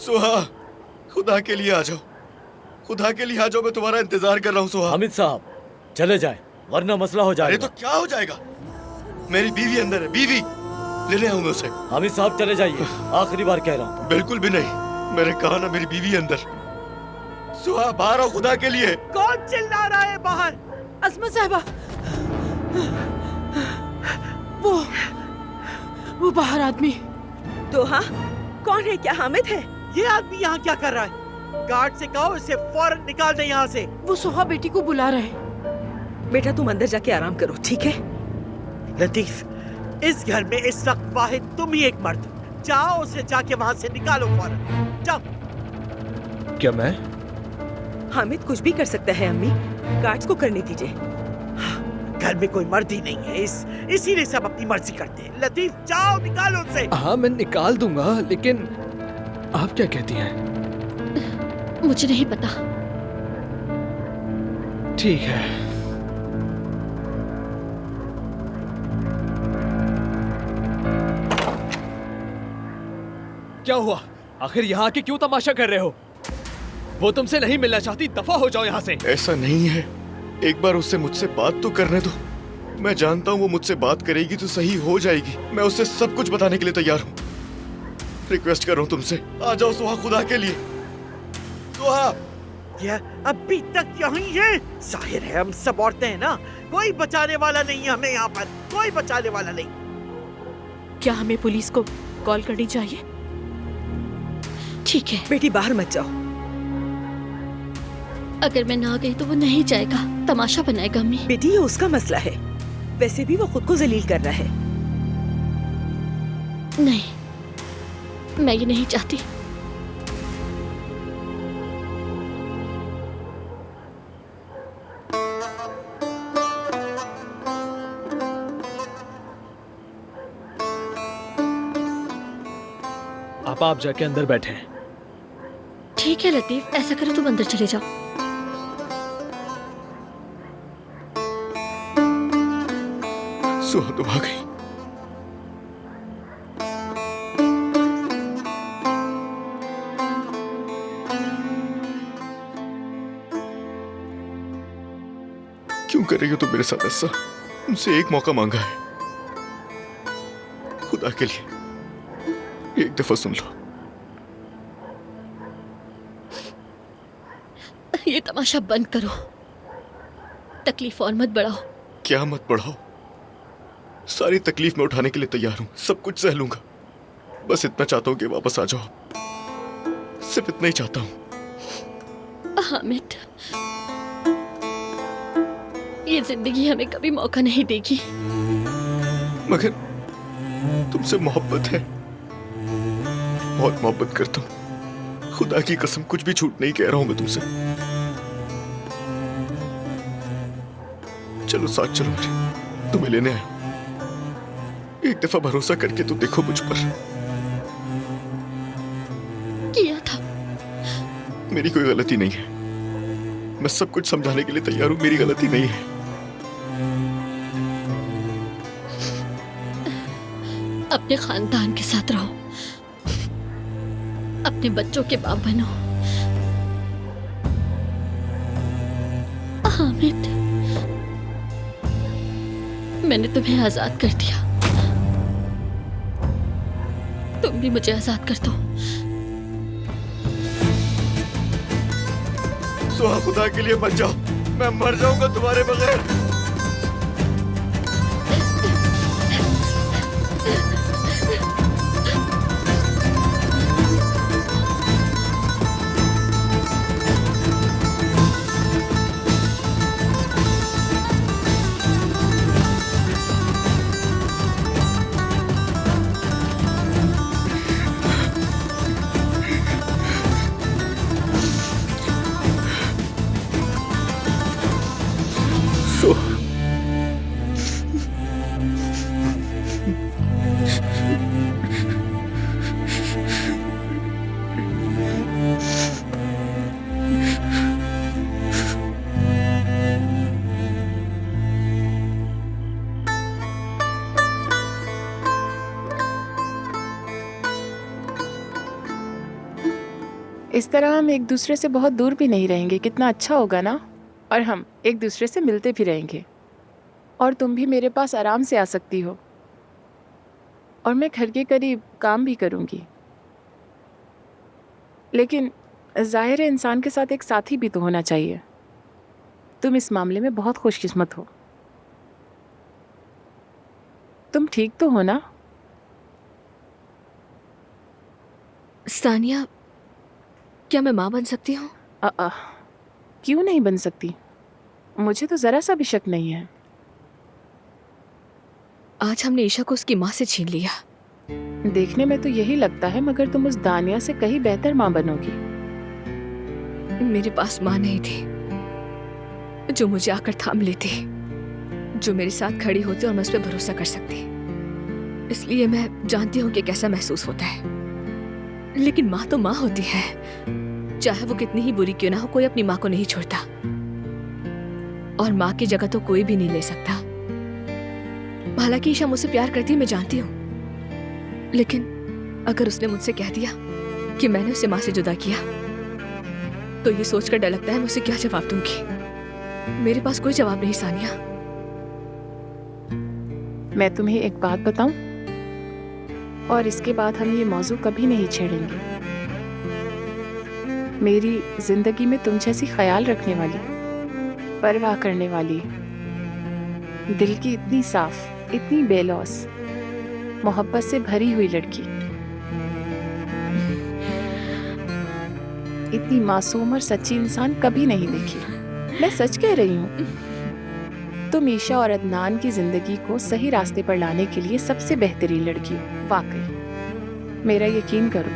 सुहा, खुदा के लिए आ जाओ, खुदा के लिए आ जाओ, मैं तुम्हारा इंतजार कर रहा हूँ सुहा। हामिद साहब चले जाएं, वरना मसला हो अरे जाएगा। तो क्या हो जाएगा? मेरी बीवी अंदर है, बीवी लेने आऊँ मैं उसे। हामिद साहब चले जाइए, आखिरी बार कह रहा हूँ। बिल्कुल भी नहीं, मैंने कहा ना मेरी बीवी अंदर। सुहा बाहर आओ खुदा के लिए। कौन चिल्ला रहा है बाहर? अस्मा साहिबा, वो बाहर आदमी। तो हाँ, कौन है? क्या हामिद है? ये आदमी यहाँ क्या कर रहा है? गार्ड से कहो इसे फौरन निकाल दे यहाँ से। वो सुहा बेटी को बुला रहे। बेटा तुम अंदर जाके आराम करो, ठीक है? लतीफ, इस घर में इस वक्त वाहिद तुम ही एक मर्द हो। जाओ उसे जाके वहाँ से निकालो फौरन, जाओ। क्या मैं? हामिद कुछ भी कर सकता है अम्मी, गार्ड्स को करने दीजिए। घर में कोई मर्द ही नहीं है, इसीलिए सब अपनी मर्जी करते हैं। लतीफ जाओ निकालो उसे। हाँ मैं निकाल दूंगा, लेकिन आप क्या कहती हैं? मुझे नहीं पता। ठीक है। क्या हुआ? आखिर यहाँ आके क्यों तमाशा कर रहे हो? वो तुमसे नहीं मिलना चाहती, दफा हो जाओ यहाँ से। ऐसा नहीं है, एक बार उससे मुझसे बात तो करने दो। मैं जानता हूँ वो मुझसे बात करेगी तो सही हो जाएगी। मैं उससे सब कुछ बताने के लिए तैयार हूँ। रिक्वेस्ट कर रहा हूँ तुमसे, आ जाओ सुहा, खुदा के लिए। सुहा! यह अभी तक यहीं है। जाहिर है हम सब औरतें हैं ना, कोई बचाने वाला नहीं है हमें यहाँ पर, कोई बचाने वाला नहीं। क्या हमें पुलिस को कॉल करनी चाहिए? ठीक है, बेटी बाहर मत जाओ। अगर मैं ना गई तो वो नहीं जाएगा, तमाशा बनाएगा अम्मी। बेटी ये उसका मसला है, वैसे भी वो खुद को जलील कर रहा है। नहीं, मैं ये नहीं चाहती। आप जाके अंदर बैठे। ठीक है लतीफ, ऐसा करो तुम अंदर चले जाओ। सुहा तुम आ गई। क्यों कर रही हो तुम मेरे साथ ऐसा? तुमसे एक मौका मांगा है, खुदा के लिए एक दफा सुन लो। ये तमाशा बंद करो, तकलीफ और मत बढ़ाओ। क्या मत बढ़ाओ? सारी तकलीफ मैं उठाने के लिए तैयार हूं, सब कुछ सह लूंगा। बस इतना चाहता हूं कि वापस आ जाओ, सिर्फ इतना ही चाहता हूं। हामिद, ये जिंदगी हमें कभी मौका नहीं देगी। मगर तुमसे मोहब्बत है, बहुत मोहब्बत करता हूं। खुदा की कसम कुछ भी झूठ नहीं कह रहा हूं मैं तुमसे। चलो साथ चलो मेरे, तुम्हें लेने आया। एक दफा भरोसा करके तो देखो मुझ पर। किया था। मेरी कोई गलती नहीं है, मैं सब कुछ समझाने के लिए तैयार हूं, मेरी गलती नहीं है। अपने खानदान के साथ रहो, अपने बच्चों के बाप बनो। हामिद, मैंने तुम्हें आजाद कर दिया, तुम भी मुझे आजाद कर दो। सुहा खुदा के लिए मत जाओ, मैं मर जाऊंगा तुम्हारे बगैर। सो इस तरह हम एक दूसरे से बहुत दूर भी नहीं रहेंगे। कितना अच्छा होगा ना। और हम एक दूसरे से मिलते भी रहेंगे। और तुम भी मेरे पास आराम से आ सकती हो। और मैं घर के करीब काम भी करूँगी। लेकिन जाहिर है इंसान के साथ एक साथी भी तो होना चाहिए। तुम इस मामले में बहुत खुशकिस्मत हो। तुम ठीक तो हो ना? सानिया, क्या मैं माँ बन सकती हूँ? क्यों नहीं बन सकती? मुझे तो ज़रा सा भी शक नहीं है। आज हमने ईशा को उसकी माँ से छीन लिया। देखने में तो यही लगता है, मगर तुम उस दानिया से कहीं बेहतर माँ बनोगी। मेरे पास माँ नहीं थी जो मुझे आकर थाम लेती, जो मेरे साथ खड़ी होती और मैं उस पर भरोसा कर सकती। इसलिए मैं जानती हूँ कि कैसा महसूस होता है। लेकिन माँ तो माँ होती है, चाहे वो कितनी ही बुरी क्यों ना हो। कोई अपनी माँ को नहीं छोड़ता, और माँ की जगह तो कोई भी नहीं ले सकता। हालांकि ईशा मुझसे प्यार करती है, मैं जानती हूँ। लेकिन अगर उसने मुझसे कह दिया कि मैंने उसे माँ से जुदा किया, तो ये सोचकर डर लगता है मैं उसे क्या जवाब दूंगी। मेरे पास कोई जवाब नहीं सानिया। मैं तुम्हें एक बात बताऊं, और इसके बाद हम ये मौजू कभी नहीं छेड़ेंगे। मेरी जिंदगी में तुम जैसी ख्याल रखने वाली, परवाह करने वाली, दिल की इतनी साफ, इतनी बेलौस, मोहब्बत से भरी हुई लड़की, इतनी मासूम और सच्ची इंसान कभी नहीं देखी। मैं सच कह रही हूँ। तुम ईशा और अदनान की जिंदगी को सही रास्ते पर लाने के लिए सबसे बेहतरीन लड़की हो, वाकई। मेरा यकीन करो।